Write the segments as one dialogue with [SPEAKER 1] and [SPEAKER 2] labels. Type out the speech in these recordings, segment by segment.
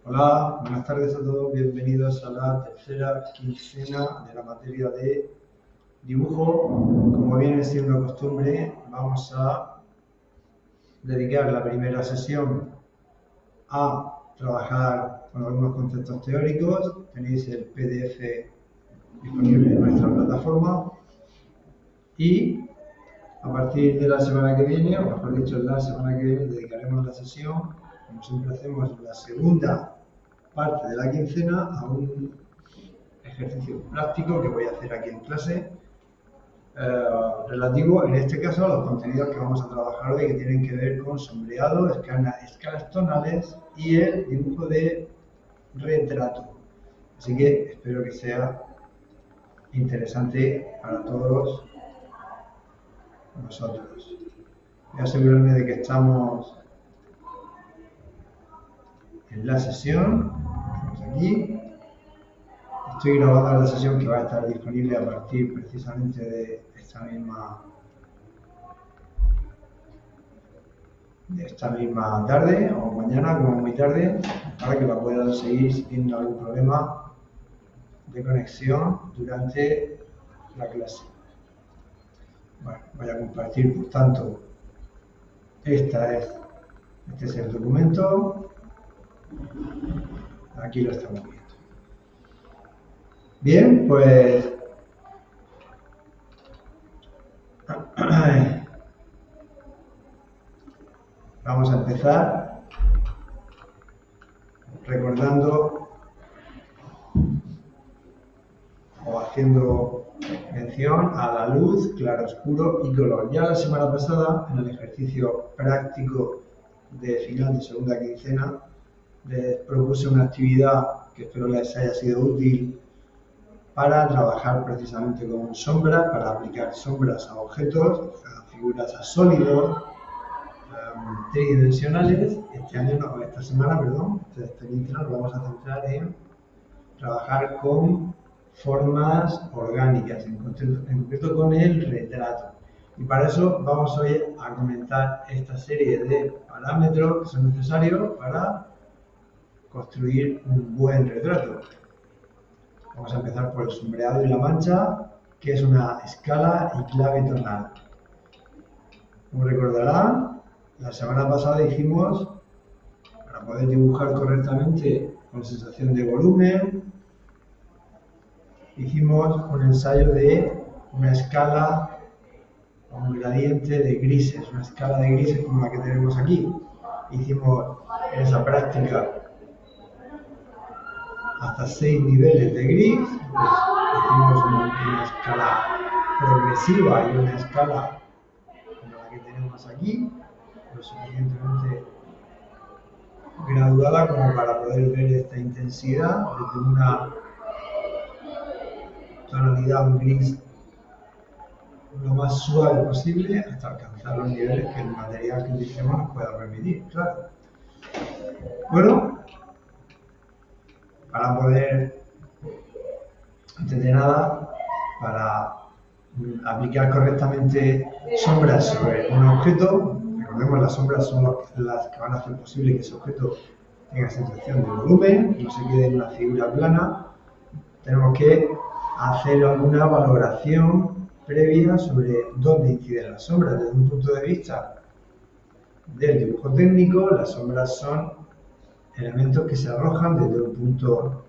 [SPEAKER 1] Hola, buenas tardes a todos, bienvenidos a la tercera quincena de la materia de dibujo. Como viene siendo costumbre, vamos a dedicar la primera sesión a trabajar con algunos conceptos teóricos. Tenéis el PDF disponible en nuestra plataforma y a partir de la semana que viene, o mejor dicho, la semana que viene, dedicaremos la sesión, como siempre hacemos, la segunda parte de la quincena a un ejercicio práctico que voy a hacer aquí en clase, relativo en este caso a los contenidos que vamos a trabajar hoy, que tienen que ver con sombreado, escalas tonales y el dibujo de retrato. Así que espero que sea interesante para todos nosotros. Voy a asegurarme de que estamos en la sesión. Estamos aquí. Estoy grabando la sesión que va a estar disponible a partir precisamente de esta misma tarde o mañana, como muy tarde, para que la puedan seguir si tienen algún problema de conexión durante la clase. Bueno, voy a compartir, por tanto, este es el documento. Aquí lo estamos viendo. Bien, pues vamos a empezar recordando o haciendo mención a la luz, claroscuro y color. Ya la semana pasada, en el ejercicio práctico de final de segunda quincena, les propuse una actividad que espero les haya sido útil para trabajar precisamente con sombras, para aplicar sombras a objetos, a figuras, a sólidos tridimensionales. Esta semana, esta quincena nos vamos a centrar en trabajar con formas orgánicas, en concreto con el retrato. Y para eso vamos hoy a comentar esta serie de parámetros que son necesarios para construir un buen retrato. Vamos a empezar por el sombreado y la mancha, que es una escala y clave tonal. Como recordarán, la semana pasada dijimos, para poder dibujar correctamente con sensación de volumen, hicimos un ensayo de una escala o un gradiente de grises, una escala de grises como la que tenemos aquí. Hicimos en esa práctica hasta 6 niveles de gris, pues hicimos una escala progresiva y una escala como la que tenemos aquí, lo suficientemente graduada como para poder ver esta intensidad desde una tonalidad, un gris lo más suave posible hasta alcanzar los niveles que el material que utilicemos nos pueda permitir, claro. Bueno, para poder, antes de nada, para aplicar correctamente sombras sobre un objeto, recordemos las sombras son las que van a hacer posible que ese objeto tenga sensación de volumen, no se quede en una figura plana. Tenemos que hacer alguna valoración previa sobre dónde inciden las sombras. Desde un punto de vista del dibujo técnico, las sombras son elementos que se arrojan desde un punto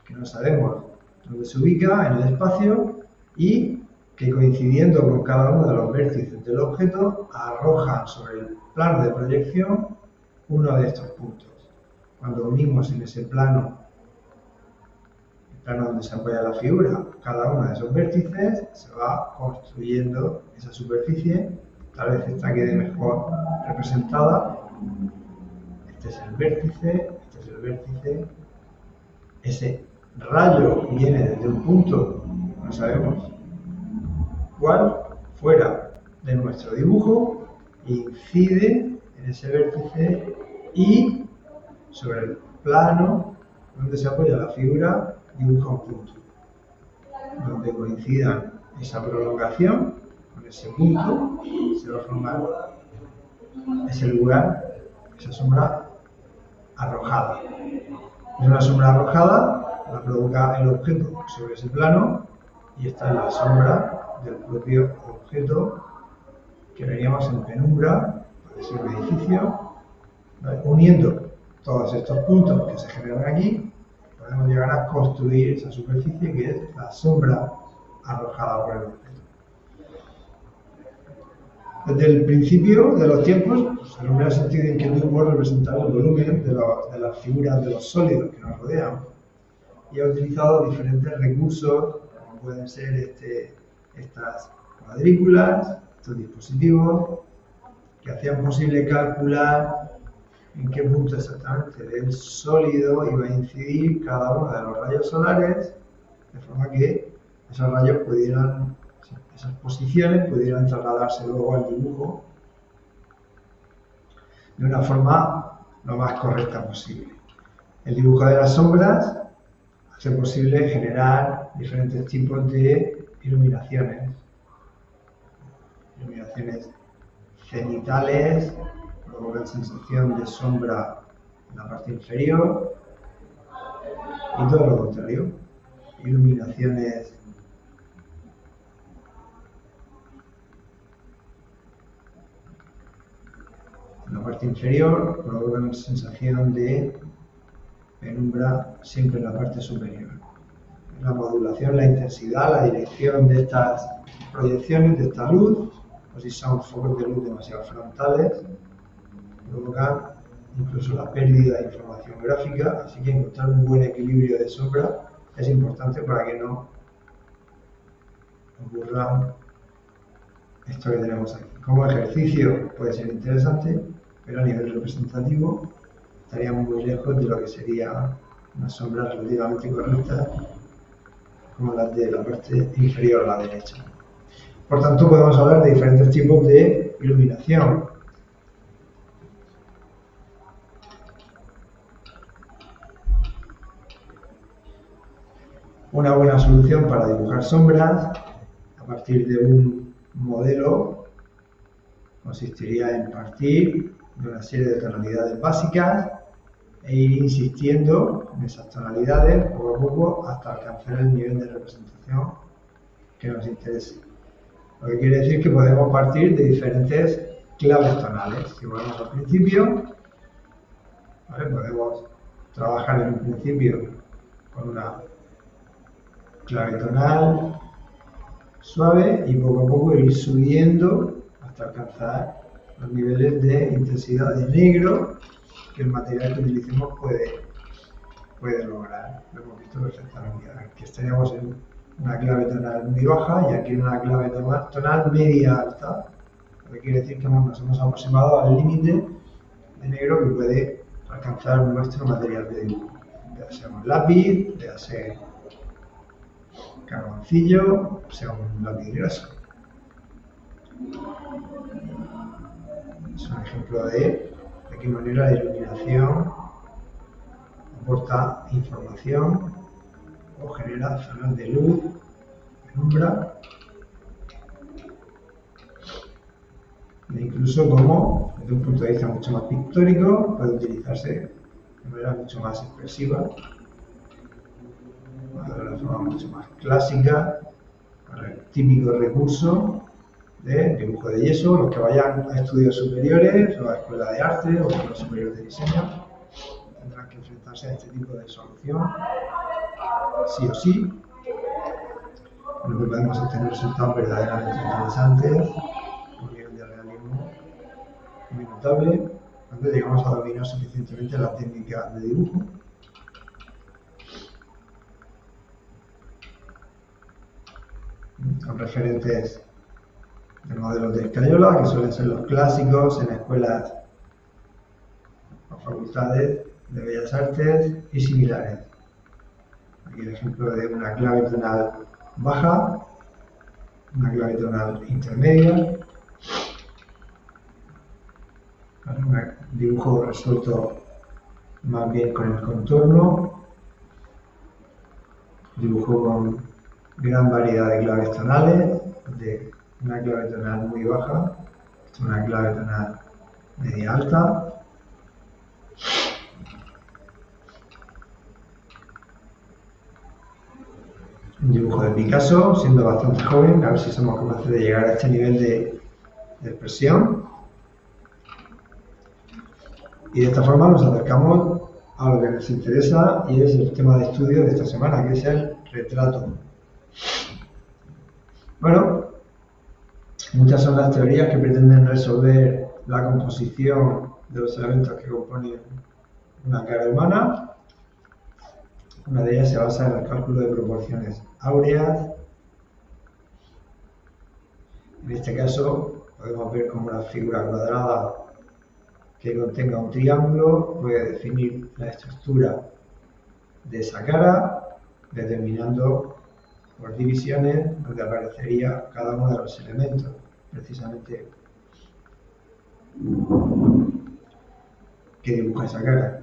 [SPEAKER 1] que no sabemos dónde se ubica en el espacio y que, coincidiendo con cada uno de los vértices del objeto, arrojan sobre el plano de proyección uno de estos puntos. Cuando unimos en ese plano, el plano donde se apoya la figura, cada uno de esos vértices, se va construyendo esa superficie. Tal vez esta quede mejor representada. Este es el vértice, este es el vértice. Ese rayo viene desde un punto, no sabemos cuál, fuera de nuestro dibujo, incide en ese vértice y sobre el plano donde se apoya la figura dibuja un punto. Donde coincidan esa prolongación con ese punto, se va a formar ese lugar, esa sombra arrojada. Es una sombra arrojada, la provoca el objeto sobre ese plano y esta es la sombra del propio objeto que veríamos en penumbra, puede ser un edificio, ¿vale? Uniendo todos estos puntos que se generan aquí, podemos llegar a construir esa superficie que es la sombra arrojada por el objeto. Desde el principio de los tiempos, pues, el hombre ha sentido inquietud por representar el volumen de las figuras de los sólidos que nos rodean y ha utilizado diferentes recursos, como pueden ser estas cuadrículas, estos dispositivos, que hacían posible calcular en qué punto exactamente del sólido iba a incidir cada uno de los rayos solares, de forma que esos rayos pudieran, esas posiciones pudieran trasladarse luego al dibujo de una forma lo más correcta posible. El dibujo de las sombras hace posible generar diferentes tipos de iluminaciones cenitales, provocan sensación de sombra en la parte inferior, y todo lo contrario, iluminaciones en la parte inferior provocan sensación de penumbra siempre en la parte superior. La modulación, la intensidad, la dirección de estas proyecciones, de esta luz, o si son focos de luz demasiado frontales, provocan incluso la pérdida de información gráfica, así que encontrar un buen equilibrio de sombra es importante para que no ocurra esto que tenemos aquí. Como ejercicio puede ser interesante, pero a nivel representativo estaríamos muy lejos de lo que sería una sombra relativamente correcta como las de la parte inferior a la derecha. Por tanto, podemos hablar de diferentes tipos de iluminación. Una buena solución para dibujar sombras a partir de un modelo consistiría en partir de una serie de tonalidades básicas e ir insistiendo en esas tonalidades poco a poco hasta alcanzar el nivel de representación que nos interese. Lo que quiere decir que podemos partir de diferentes claves tonales. Si volvemos al principio, ¿vale? Podemos trabajar en un principio con una clave tonal suave y poco a poco ir subiendo hasta alcanzar los niveles de intensidad de negro que el material que utilicemos puede lograr. Lo hemos visto perfectamente. Aquí estaríamos en una clave tonal muy baja y aquí en una clave tonal media alta, lo que quiere decir que nos hemos aproximado al límite de negro que puede alcanzar nuestro material de dibujo, ya sea un lápiz, ya sea carboncillo, sea un lápiz grueso. Es un ejemplo de qué manera la iluminación aporta información o genera zonas de luz, penumbra, e incluso como, desde un punto de vista mucho más pictórico, puede utilizarse de manera mucho más expresiva, de una forma mucho más clásica, para el típico recurso de dibujo de yeso. Los que vayan a estudios superiores o a escuela de arte o a escuela superior de diseño tendrán que enfrentarse a este tipo de solución, sí o sí, con lo que podemos obtener resultados verdaderamente interesantes, un nivel de realismo muy notable, cuando llegamos a dominar suficientemente la técnica de dibujo. Son referentes de modelos de escayola, que suelen ser los clásicos en escuelas o facultades de bellas artes y similares. Aquí el ejemplo de una clave tonal baja, una clave tonal intermedia, un dibujo resuelto más bien con el contorno, dibujo con gran variedad de claves tonales, de una clave tonal muy baja, una clave tonal media alta, un dibujo de Picasso, siendo bastante joven, a ver si somos capaces de llegar a este nivel de expresión. Y de esta forma nos acercamos a lo que nos interesa y es el tema de estudio de esta semana, que es el retrato. Bueno, muchas son las teorías que pretenden resolver la composición de los elementos que componen una cara humana. Una de ellas se basa en el cálculo de proporciones áureas. En este caso podemos ver como una figura cuadrada que contenga un triángulo puede definir la estructura de esa cara, determinando por divisiones donde aparecería cada uno de los elementos, precisamente que dibuja esa cara.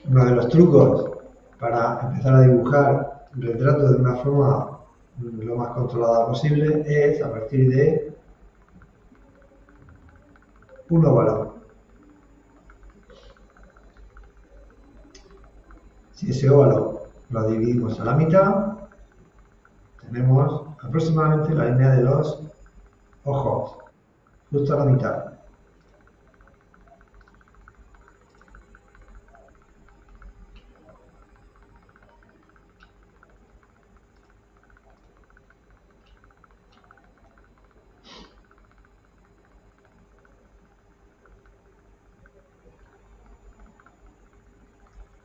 [SPEAKER 1] Uno de los trucos para empezar a dibujar retratos de una forma lo más controlada posible es a partir de un óvalo. Si ese óvalo lo dividimos a la mitad, tenemos aproximadamente la línea de los ojos, justo a la mitad.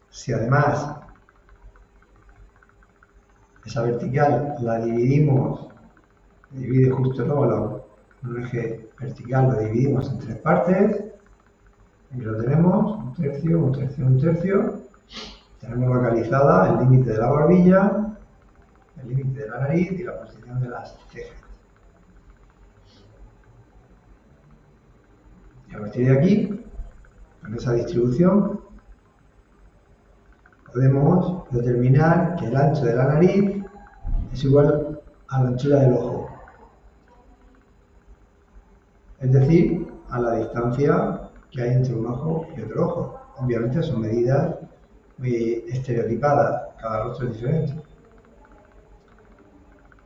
[SPEAKER 1] Si además esa vertical la dividimos, divide justo el óvalo en un eje vertical, lo dividimos en tres partes, y lo tenemos, un tercio, un tercio, un tercio. Tenemos localizada el límite de la barbilla, el límite de la nariz y la posición de las cejas. Y a partir de aquí, con esa distribución, podemos determinar que el ancho de la nariz es igual a la anchura del ojo. Es decir, a la distancia que hay entre un ojo y otro ojo. Obviamente son medidas muy estereotipadas, cada rostro es diferente.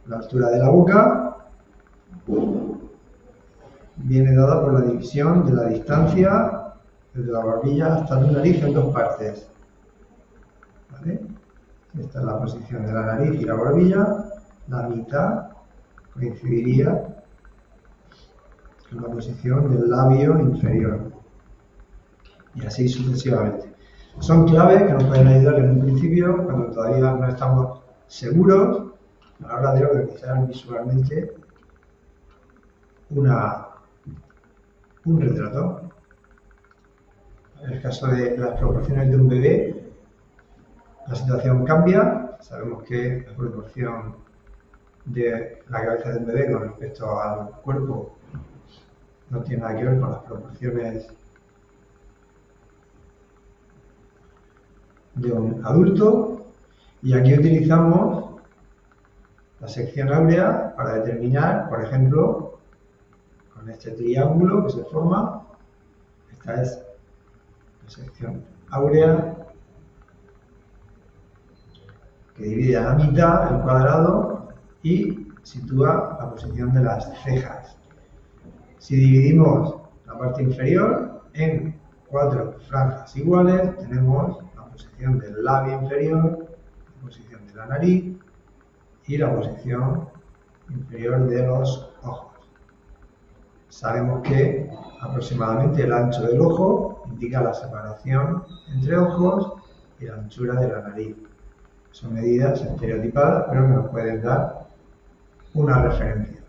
[SPEAKER 1] La altura de la boca viene dada por la división de la distancia desde la barbilla hasta la nariz en dos partes. ¿Vale? Esta es la posición de la nariz y la barbilla. La mitad coincidiría con la posición del labio inferior. Y así sucesivamente. Son claves que nos pueden ayudar en un principio, cuando todavía no estamos seguros, a la hora de organizar visualmente un retrato. En el caso de las proporciones de un bebé, la situación cambia. Sabemos que la proporción de la cabeza de un bebé con respecto al cuerpo no tiene nada que ver con las proporciones de un adulto, y aquí utilizamos la sección áurea para determinar, por ejemplo, con este triángulo que se forma, esta es la sección áurea que divide a la mitad el cuadrado y sitúa la posición de las cejas. Si dividimos la parte inferior en 4 franjas iguales, tenemos la posición del labio inferior, la posición de la nariz y la posición inferior de los ojos. Sabemos que aproximadamente el ancho del ojo indica la separación entre ojos y la anchura de la nariz. Son medidas estereotipadas, pero que nos pueden dar una referencia.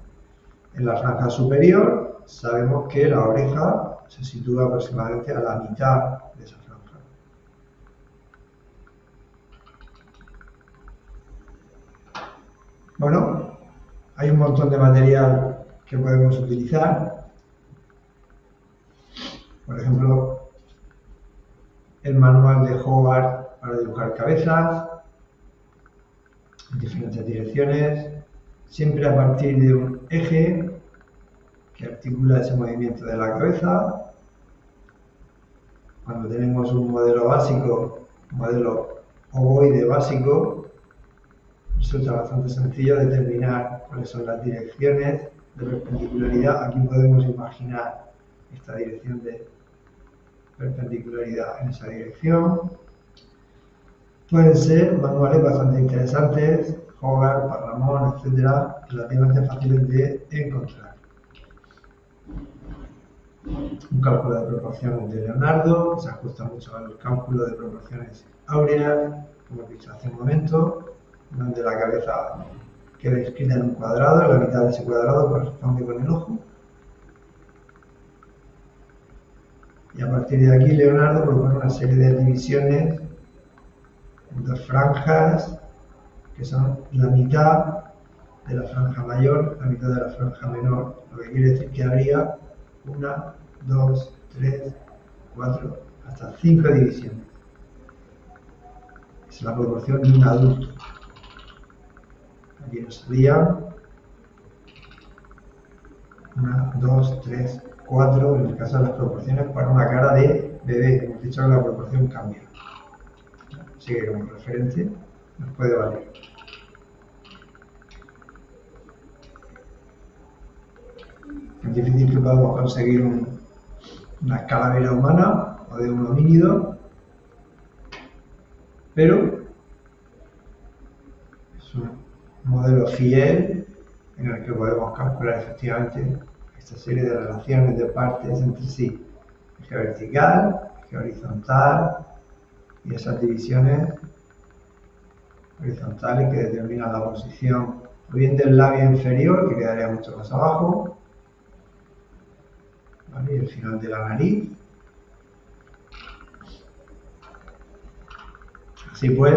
[SPEAKER 1] En la franja superior sabemos que la oreja se sitúa aproximadamente a la mitad de esa franja. Bueno, hay un montón de material que podemos utilizar. Por ejemplo, el manual de Howard para dibujar cabezas en diferentes direcciones, siempre a partir de un eje que articula ese movimiento de la cabeza. cuando tenemos un modelo básico, un modelo ovoide básico, resulta bastante sencillo determinar cuáles son las direcciones de perpendicularidad. Aquí podemos imaginar esta dirección de perpendicularidad en esa dirección. Pueden ser manuales bastante interesantes, Hogarth, Parramon, etcétera, relativamente fáciles de encontrar. Un cálculo de proporciones de Leonardo, que se ajusta mucho al cálculo de proporciones áureas, como he dicho hace un momento, donde la cabeza queda inscrita en un cuadrado, la mitad de ese cuadrado corresponde con el ojo. Y a partir de aquí Leonardo propone una serie de divisiones en dos franjas, que son la mitad de la franja mayor, la mitad de la franja menor, lo que quiere decir que habría 1, 2, 3, 4, hasta 5 divisiones. Es la proporción de un adulto. Aquí nos salían 1, 2, 3, 4, en el caso de las proporciones, para una cara de bebé. Hemos dicho que la proporción cambia. Así que como referencia nos puede valer. Es difícil que podamos conseguir una calavera humana o de un homínido, pero es un modelo fiel en el que podemos calcular efectivamente esta serie de relaciones de partes entre sí, eje vertical, eje horizontal y esas divisiones horizontales que determinan la posición o bien del labio inferior, que quedaría mucho más abajo, ¿vale? Y el final de la nariz. Así pues,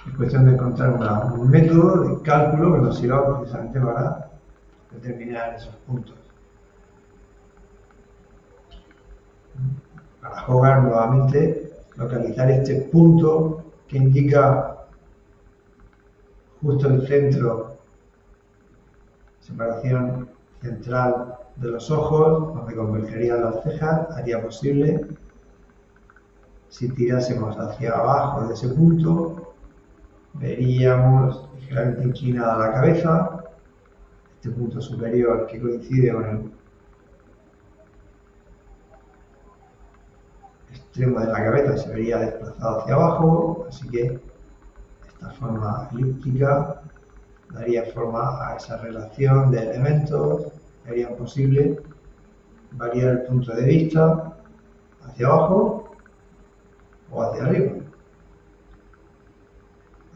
[SPEAKER 1] es cuestión de encontrar un método de cálculo que nos sirva precisamente para determinar esos puntos. Para jugar nuevamente, localizar este punto que indica justo el centro, separación central de los ojos, donde convergerían las cejas, haría posible, si tirásemos hacia abajo de ese punto, veríamos ligeramente inclinada la cabeza, este punto superior que coincide con el extremo de la cabeza se vería desplazado hacia abajo, así que esta forma elíptica daría forma a esa relación de elementos que harían posible variar el punto de vista hacia abajo o hacia arriba,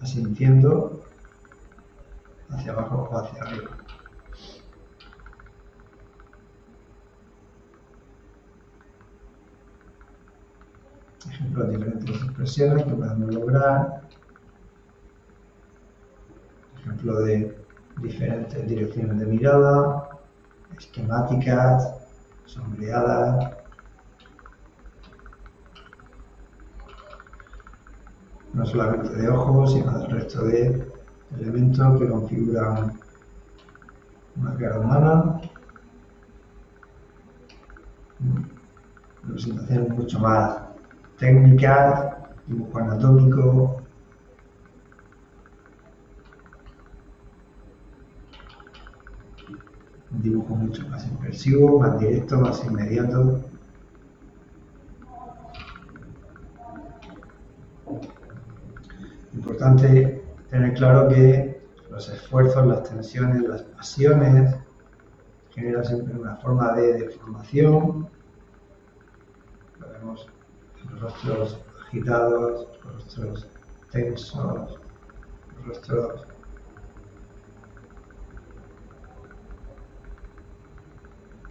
[SPEAKER 1] asintiendo hacia abajo o hacia arriba. Ejemplos de diferentes expresiones que podemos lograr. Ejemplo de diferentes direcciones de mirada, esquemáticas, sombreadas. No solamente de ojos, sino del resto de elementos que configuran una cara humana. Representaciones mucho más técnicas, dibujo anatómico. Un dibujo mucho más expresivo, más directo, más inmediato. Importante tener claro que los esfuerzos, las tensiones, las pasiones generan siempre una forma de deformación. Lo vemos en los rostros agitados, los rostros tensos, los rostros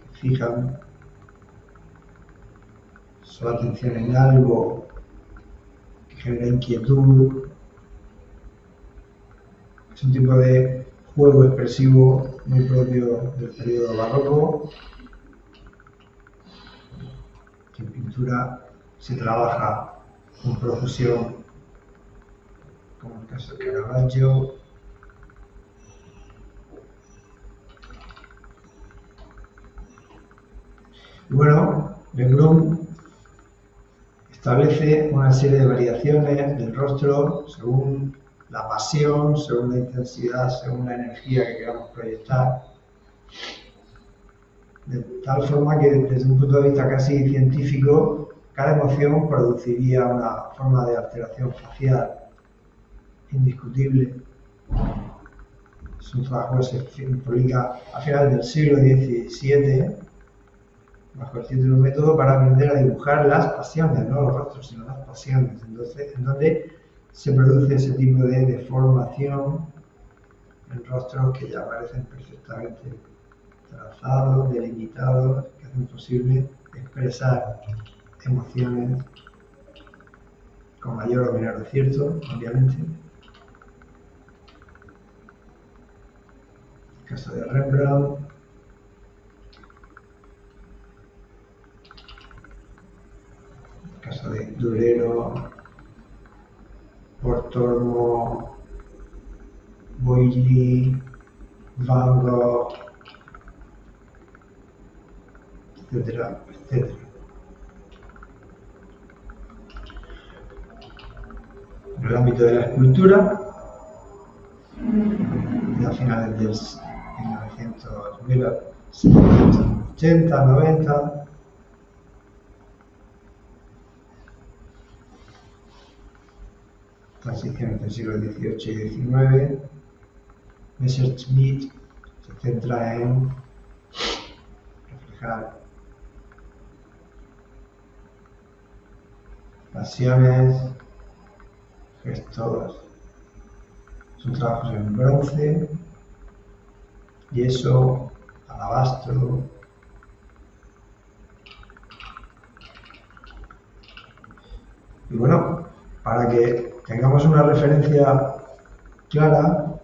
[SPEAKER 1] que fijan su atención en algo que genera inquietud. Es un tipo de juego expresivo muy propio del periodo barroco, que en pintura se trabaja con profusión, como en el caso de Caravaggio. Y bueno, Le Brun establece una serie de variaciones del rostro según la pasión, según la intensidad, según la energía que queramos proyectar. De tal forma que desde un punto de vista casi científico, cada emoción produciría una forma de alteración facial indiscutible. Es un trabajo que se publica a finales del siglo XVII bajo el título Método para aprender a dibujar las pasiones, no los rostros, sino las pasiones. Entonces, en donde se produce ese tipo de deformación en rostros que ya aparecen perfectamente trazados, delimitados, que hacen posible expresar emociones con mayor o menor acierto, obviamente. El caso de Rembrandt. El caso de Durero, Portormo, Boilly, Van Gogh, etcétera, etcétera. En el ámbito de la escultura, a finales del 1980, 90, transiciones del siglo XVIII y XIX, Messerschmitt se centra en reflejar pasiones, gestos. Son trabajos en bronce, yeso, alabastro. Y bueno, para que tengamos una referencia clara,